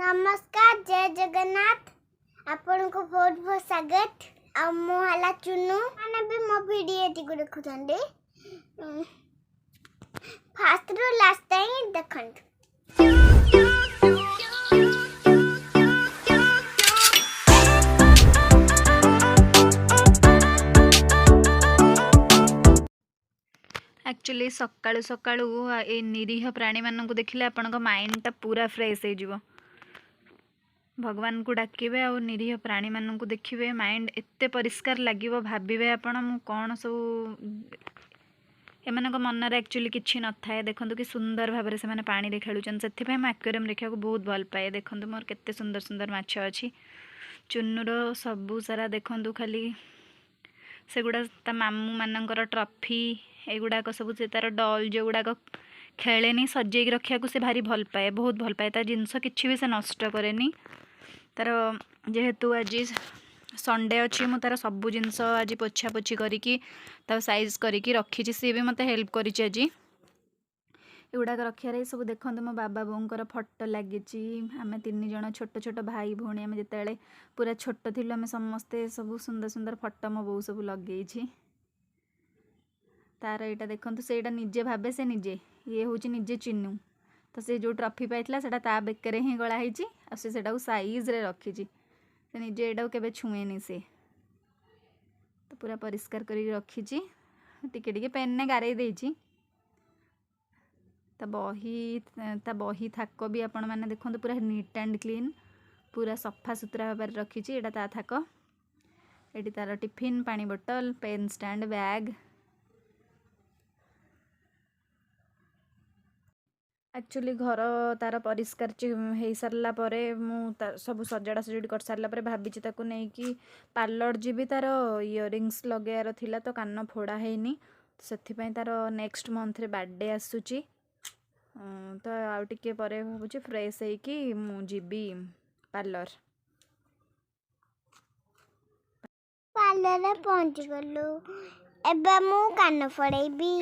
नमस्कार जय जगन्नाथ आपण को बहुत बहुत स्वागत आ मो हला चुनु माने भी मो वीडियो टी को देखुछंदे फास्ट रो लास्ट टाइम देखंत एक्चुअली सकाळु सकाळु ए निरीह प्राणी मानक देखिले आपन माइंडटा पूरा फ्रेश हो भगवान को डाकिबे आ निरीह प्राणी मानक देखिए माइंड एते परिष्कार लगे भावे आपण मु कौन सब एमान मनर एक्चुअली किसी न थाए देखो कि सुंदर भाव से पानी रे खेलुचन से एक्वेरियम देखा बहुत भल पाए देखो मोर केते सुंदर सुंदर माछ अच्छी चुन्नुर सबू सारा देखो खाली से गुड़ा ता मामू मानकर ट्रॉफी एगुड़ाक सब से तार डॉल जो गुड़ाक खेलेनी सजेक रखा से भारी भल पाए बहुत भल पाए जिनस कि भी से नष्ट कैनि तार जेहेतु आज संडे अच्छी मु तार सबू जिनस आज पोछा पोछी करी साइज करी रखी सी भी मत हेल्प कर एगुड़ाक रखार सब देखते मो बाबा बोर फोटो लगी आम तीन जन छोट छोट भाई भौणी आम जिते पूरा छोट थी आम समस्ते सब सुंदर सुंदर फोटो मो बो सब लगे तार यहाँ देखते से निजे भावे से निजे ये हूँ निजे चिन्नू तो से जो ट्रॉफी पाइला से बेकर ही गलाही से साइज रे रखी से निजे यहाँ के छुएनी से तो पूरा परिष्कार कर रखी टिके टिके पेन ने गारे देची ता बही थाक भी आपण मैंने देखते पूरा नीट एंड क्लीन पूरा सफा सुतरा भाव रखी यहाँ ता थाक ये तार टिफिन पानी बोतल पेन स्टैंड बैग एक्चुअली घर तार परिष्कार हो सारा सब सजाड़ा सजाड़ी कर सारा भावी नहीं कि पार्लर जी तार इयरिंग्स लगार थिला तो कान फोड़ा हैनी से तार नेक्स्ट मंथ रे बर्थडे आसूची तो आउ टिके परे भावुची फ्रेश होइकी मु जीबी पार्लर पार्लर पहुंच गलु एबे मु कान फोड़ेबी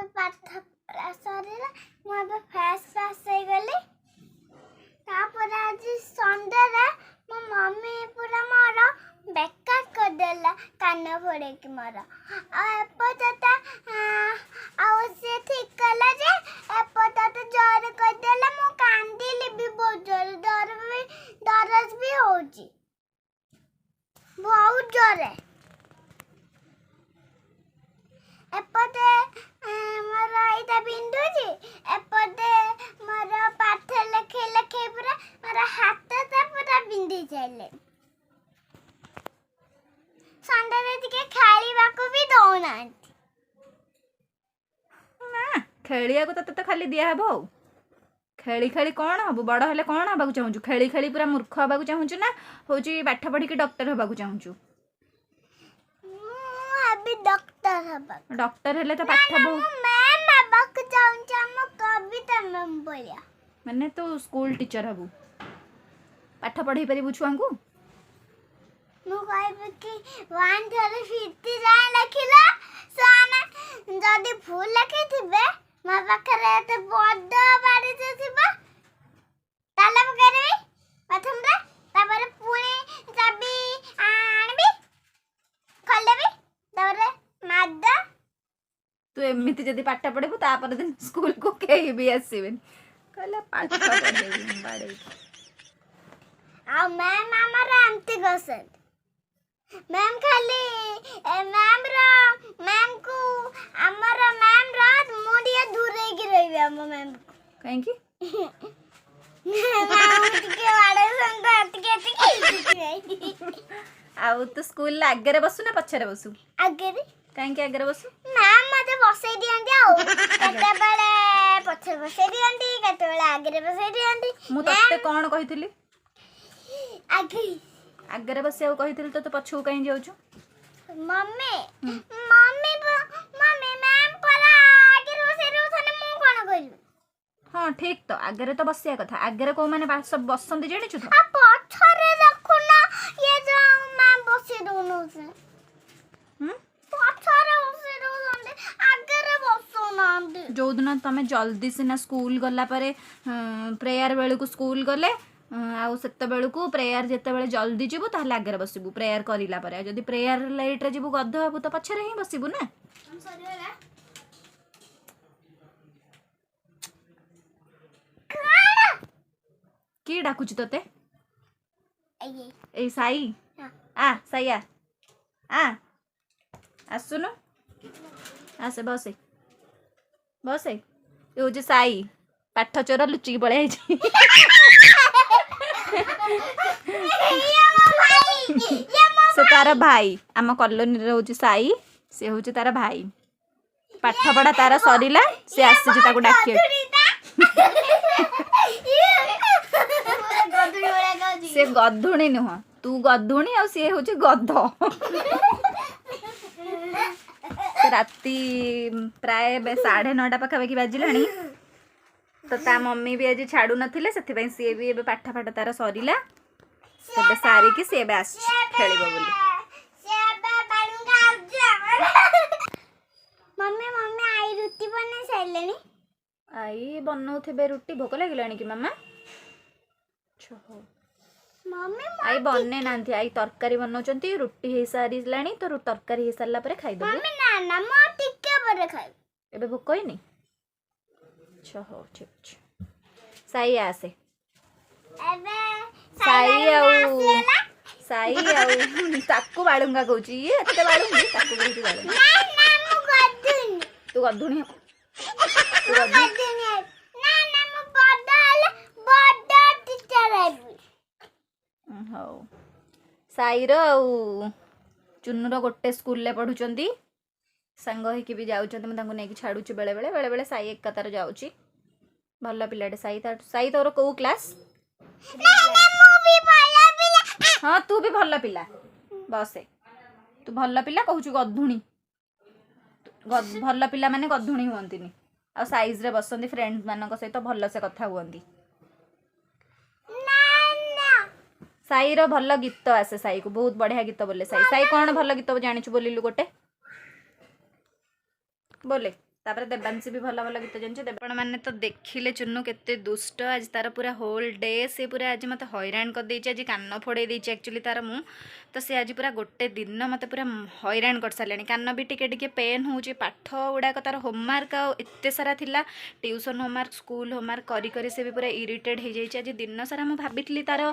ଏବେ ପାଠ ପଢା ସରିଲା ମୁଁ ଏବେ ଫାଷ୍ଟ କ୍ଲାସ୍ ହେଇଗଲି। ତାପରେ ଆଜି ସଣ୍ଡେରେ ମୋ ମମି ପୁରା ମୋର ବେକାର କରିଦେଲା କାନ ଫୋଡେଇକି ମୋର। ଆଉ ଏପର୍ଯ୍ୟନ୍ତ ଆଉ ସେ ଠିକ କଲା ଯେ ଏପର୍ଯ୍ୟନ୍ତ ଜୋରେ କରିଦେଲା। ମୁଁ କାନ୍ଦିଲି ବି ବହୁତ ଜୋରେ, ଦରଜ ବି ହଉଛି ବହୁତ ଜୋରେ। ଏପଟେ ମୋର ଏଇଟା ବିନ୍ଧୁଛି, ଏପଟେ ମୋର ପାଠ ଲେଖେଇ ପୁରା ମୋର ହାତଟା ପୁରା ବିନ୍ଧି ସାରିଲେ। ସଣ୍ଡେରେ ଟିକେ ଖେଳିବାକୁ ବି ଦଉନାହାନ୍ତି। ନା ଖେଳିବାକୁ ତତେ ତ ଖାଲି ଦିଆହବ ଆଉ। ଖେଳି ଖେଳି କ'ଣ ହବୁ? ବଡ଼ ହେଲେ କ'ଣ ହେବାକୁ ଚାହୁଁଛୁ? ଖେଳି ଖେଳି ପୁରା ମୂର୍ଖ ହେବାକୁ ଚାହୁଁଛୁ ନା ହେଉଛି ପାଠ ପଢ଼ିକି ଡକ୍ଟର ହେବାକୁ ଚାହୁଁଛୁ? ମୁଁ ହେବି ଡକ୍ଟର ହେବାକୁ। ଡକ୍ଟର ହେଲେ ତ ପାଠ ମୁଁ ମ୍ୟାମ୍ ହେବାକୁ ଚାହୁଁଛି, ଆମ କବିତା ମ୍ୟାମ୍ ଭଳିଆ। ମାନେ ତୁ ସ୍କୁଲ ଟିଚର ହେବୁ, ପାଠ ପଢ଼େଇ ପାରିବୁ ଛୁଆଙ୍କୁ? ମୁଁ କହିବି କି 1 ଠାରୁ 50 ଯାଏଁ ଲେଖିଲା ସେମାନେ ଯଦି ଭୁଲ ଲେଖିଥିବେ ମୋ ପାଖରେ ଏତେ ବଡ଼ ବାଡ଼ିଟେ ଥିବ, ତାଲା ପକାଇଦେବି ପ୍ରଥମରେ, ତାପରେ ପୁଣି ଚାବି ଆଣିବି ଖୋଲିଦେବି, ତାପରେ ମାଦ। ତୁ ଏମିତି ଯଦି ପାଠ ପଢ଼ିବୁ ତାପରେ ଦିନ ସ୍କୁଲକୁ କେହି ବି ଆସିବେନି, କହିଲେ ପାଠ ପଢ଼େଇବି ବାଡ଼େଇବି। ଆଉ ମ୍ୟାମ୍ ଆମର ଏମିତି କରୁଛନ୍ତି। ମ୍ୟାମ୍ ଖାଲି ମ୍ୟାମ୍କୁ ଆମର ମ୍ୟାମ୍ର ମୁଁ ଟିକେ ଦୂରେଇକି ରହିବି ଆମ ମ୍ୟାମ୍କୁ। କାହିଁକି? ଆଉ ତୁ ସ୍କୁଲ ଆଗରେ ବସୁ ନା ପଛରେ ବସୁ? ଆଗରେ। କାହିଁକି ଆଗରେ ବସୁ? ମ୍ୟାମ୍ ମତେ ବସେଇ ଦିଅନ୍ତି, ଆଉ କେତେବେଳେ ପଛରେ ବସେଇ ଦିଅନ୍ତି, କେତେବେଳେ ଆଗରେ ବସେଇ ଦିଅନ୍ତି। ମୁଁ ତତେ କ'ଣ କହିଥିଲି? ଆଗରେ ବସିବାକୁ କହିଥିଲି ତ ତୁ ପଛକୁ କାହିଁ ଯାଉଛୁ? ମମ୍ମି ମ୍ୟାମ୍ ପରା ଆଗରେ ବସେଇ ଦଉଛନ୍ତି, ମୁଁ କ'ଣ କରିବି? ହଁ ଠିକ୍ ତ, ଆଗରେ ତ ବସିବା କଥା। ଆଗରେ କୋଉମାନେ ବସନ୍ତି ଜାଣିଛୁ ତ? ପଛରେ ଦେଖୁନ ଇଏ ଯୋଉ ମ୍ୟାମ୍ ବସେଇ ଦଉନଥିଲେ, ପଛରେ ବସେଇ ଦଉଛନ୍ତି, ଆଗରେ ବସଉନାହାନ୍ତି। ଯୋଉଦିନ ତମେ ଜଲ୍ଦି ସିନା ସ୍କୁଲ ଗଲା ପରେ ପ୍ରେୟାର ବେଳକୁ ସ୍କୁଲ ଗଲେ ଆଉ ସେତେବେଳକୁ ପ୍ରେୟାର ଯେତେବେଳେ ଜଲ୍ଦି ଯିବୁ ତାହେଲେ ଆଗରେ ବସିବୁ ପ୍ରେୟାର କରିଲା ପରେ। ଆଉ ଯଦି ପ୍ରେୟାର ଲେଟ୍ରେ ଯିବୁ ଗଧ ହବୁ ତ ପଛରେ ହିଁ ବସିବୁ ନା। କିଏ ଡାକୁଛି ତତେ? ଏଇ ସାଇ। ସାଇଆ ଆସୁନୁ, ଆସେ ବସେ ବସେ। ଏ ହଉଛି ସାଇ, ପାଠ ଚୋର ଲୁଚିକି ପଳେଇ ଆଇଛି। ସେ ତାର ଭାଇ, ଆମ କଲୋନୀରେ ହଉଛି ସାଇ, ସେ ହଉଛି ତାର ଭାଇ। ପାଠ ପଢା ତାର ସରିଲା, ସେ ଆସିଛି ତାକୁ ଡାକିବାକୁ। ସେ ଗଧୁଣୀ ନୁହଁ, ତୁ ଗଧୁଣୀ ଆଉ ସିଏ ହଉଛି ଗଧ। ରାତି ପ୍ରାୟ 9:30 ପାଖାପାଖି ବାଜିଲାଣି, ତ ତା ମମି ବି ଆଜି ଛାଡୁ ନଥିଲେ, ସେଥିପାଇଁ ସିଏ ବି ଏବେ ପାଠ ତାର ସରିଲା, ଏବେ ସାରିକି ସିଏ ଏବେ ଆସିଛି ଖେଳିବ ବୋଲି। ଆଇ ରୁଟି ବନେଇ ସାରିଲେଣି। ଆଇ ବନଉଥିବେ ରୁଟି। ଭୋକ ଲାଗିଲାଣି କି ମାମା? ଆଇ ବନେଇ ନାହାନ୍ତି, ଆଇ ତରକାରୀ ବନଉଛନ୍ତି। ରୁଟି ହେଇସାରିଲାଣି, ତ ତରକାରୀ ହେଇସାରିଲା ପରେ ଖାଇଦେବୁ। ଏବେ ଭୋକ ହେଇନି? ହଉ ଠିକ ଅଛି। ସାଇ ଆସେ। ସାଇ ଆଉ ତାକୁ ବାଳୁଙ୍ଗା କହୁଛି, ଇଏ ଏତେ ବାଳୁଙ୍ଗି, ତାକୁ କହୁଛି ବାଳୁଙ୍ଗା। ତୁ ଗଧୁଣୀ। ହଉ। ସାଇର ଆଉ ଚୁନୁର ଗୋଟେ ସ୍କୁଲରେ ପଢୁଛନ୍ତି, ସାଙ୍ଗ ହେଇକି ବି ଯାଉଛନ୍ତି। ମୁଁ ତାଙ୍କୁ ନେଇକି ଛାଡୁଛି ବେଳେବେଳେ ସାଇ ଏକା ତାର ଯାଉଛି। ଭଲ ପିଲାଟେ ସାଇ। ସାଇ ତୋର କୋଉ କ୍ଲାସ୍? ହଁ ତୁ ବି ଭଲ ପିଲା, ବସେ। ତୁ ଭଲ ପିଲା କହୁଛୁ ଗଧୁଣୀ। ଭଲ ପିଲାମାନେ ଗଧୁଣୀ ହୁଅନ୍ତିନି, ଆଉ ସାଇଜରେ ବସନ୍ତି, ଫ୍ରେଣ୍ଡ ମାନଙ୍କ ସହିତ ଭଲସେ କଥା ହୁଅନ୍ତି। ସାଇର ଭଲ ଗୀତ ଆସେ, ସାଇକୁ ବହୁତ ବଢିଆ ଗୀତ ବୋଲେ ସାଇ। ସାଇ କ'ଣ ଭଲ ଗୀତ ଜାଣିଛୁ ବୋଲିଲୁ ଗୋଟେ? ବୋଲେ। तापर देवांशी भी भल भल गीत जानते आपण मैंने तो देखिले चुन्नू केते दुष्ट आज तार पूरा होल डे से पूरा आज मत हैरान कर देछि आज कान फोड़े देछि एक्चुअली तार मु तो से आज पूरा गोटे दिन मत पूरा हैरान कर सारे कान भी टिके टिके पेन होउछि पाठ गुड़ाक तार होमवर्क एते सारा थिला ट्यूशन होमवर्क स्कूल होमवर्क करी करी से भी पूरा इरिटेट हो जाइछि आज दिन सारा मु भाबितली तार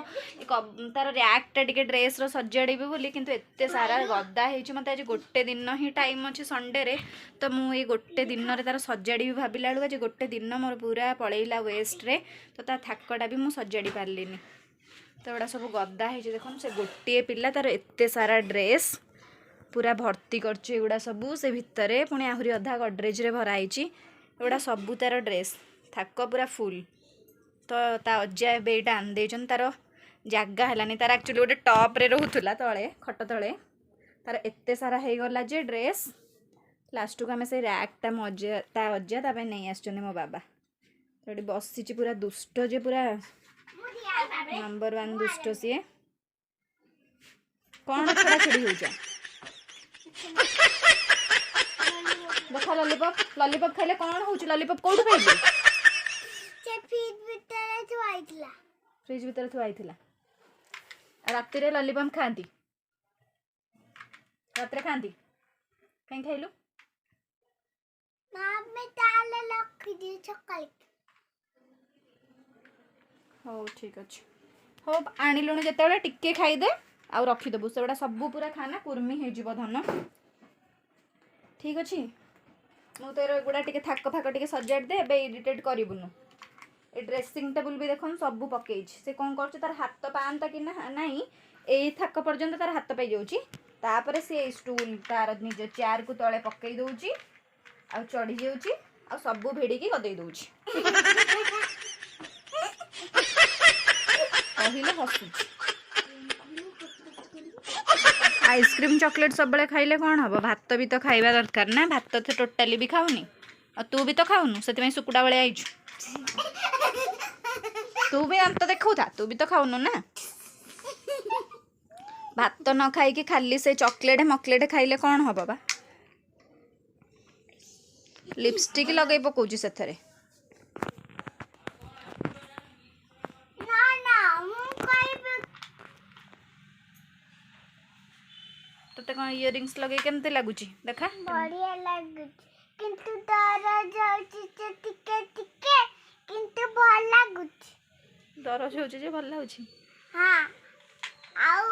तार रैकटा टिके ड्रेस रो सजाड़ीबी बोली किंतु एते सारा गदा हेछि मते आज गोटे दिन ही टाइम अछि संडे रे तो मु ए गोटे दिन रे तार सजाड़ी भी भाविला बेलू आज गोटे दिन मोर पूरा पलैला वेस्ट रे तो ता थाकटा भी मु सजाड़ी पारलिनी तो एटा सब गदा है देखो से गोटे पिला तार एते सारा ड्रेस पूरा भर्ती करछि एगुडा सबू से भितरे पुणी आहुरी अधा गडरेज रे भरा होइछि एगुडा सबू तार ड्रेस थाक पूरा फुल तो ता अज्जा एबे एटा आन देछन तार जागा हलानी तार एक्चुअली गोटे टॉप रे रहउथुला तळे खट तळे तार एते सारा हे गला जे ड्रेस लास्ट को आम से रैकटा ता अज्जा ताप नहीं आसुच्चंदी मो बाबा तो बसी पूरा दुष्ट जे पूरा नंबर 1 दुष्ट सी कौन छड़ा छड़ी हो देख लॉलीपॉप लॉलीपॉप खाइले कौन हो लॉलीपॉप कोठु खाइले फ्रिज भीतर थुआइथिला रात रे लॉलीपॉप खाती रात रे खाती कहीं खाइलु हो ठीक अच्छे हो आणिलुणु जिते टिके खाईदे आउ रखीदेबू से गुड़ा सबू पूरा खाना कुर्मी हो धन ठीक अच्छे मुझे गुड़ा टे थाक फाक टे सजाड़ दे एबे इरिटेट करूनु ए ड्रेसिंग टेबुल भी देख सबू पकई से कौन कर तार हाथ पाता कि ना यही थाक पर्यंत तार हाथ पाई जाऊँगी सी स्टूल तार निज चेयर को तले पकई दौची आ चढ़ी जाऊँगी आ सबू भिड़िकी गदे दौची कहले हसुच आइसक्रीम चॉकलेट सब बड़े खाइले कौन हम भात भी तो खाइबा दरकार ना भात तो टोटाली भी खाऊनी और तू भी तो खाऊनु से सुकुड़ा बेले आईचु तू भी अंत देखू था तू भी तो खाऊनु ना भात न खाई खाली से चॉकलेट मकलेट खाइले कौन हम बा लिपस्टिक लगे पकाउची सेथरे तते कौन इयरिंग्स लगे केमते लागुची देखा बढ़िया लागुची किंतु दरज होची जे टिके टिके किंतु भल लागुची दरज होची जे भल लागुची हां आउ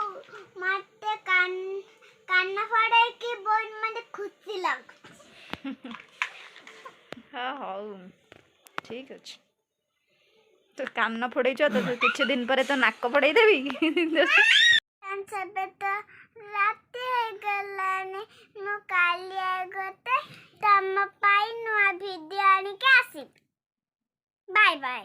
मते कान फड़े की बहुत मते खुशी लागुची हाँ हाउ ठीक अच्छे तो कान फोड़े तो किसी दिन पर तो नाक फोड़े देवी सबे तो रात हो गलाने मु कालिया गते तम पाई नुआ वीडियो आनी के आसी बाय बाय।